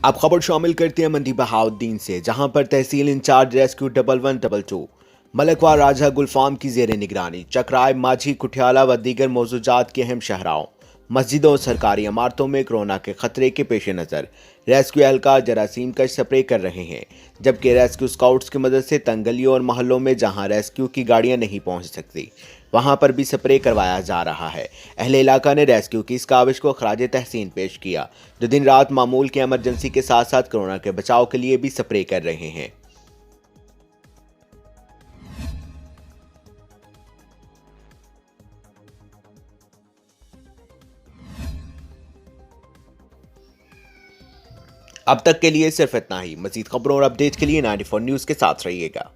अब खबर शामिल करते हैं मंडी बहाउद्दीन से, जहां पर तहसील इंचार्ज रेस्क्यू 1112 मलकवा राजा गुलफाम की जेर निगरानी चक्राए माझी कुठियाला व दीगर मौजूदात के अहम शहराओं, मस्जिदों और सरकारी इमारतों में कोरोना के खतरे के पेश नज़र रेस्क्यू एहलकार जरासीम का स्प्रे कर रहे हैं, जबकि रेस्क्यू स्काउट्स की मदद से तंग गलियों और मोहल्लों में जहां रेस्क्यू की गाड़ियां नहीं पहुंच सकती वहां पर भी स्प्रे करवाया जा रहा है। अहले इलाका ने रेस्क्यू की इस काविश को खराज तहसीन पेश किया, जो दिन रात मामूल की एमरजेंसी के साथ साथ कोरोना के बचाव के लिए भी स्प्रे कर रहे हैं। अब तक के लिए सिर्फ इतना ही। मजीद खबरों और अपडेट के लिए 94 न्यूज़ के साथ रहिएगा।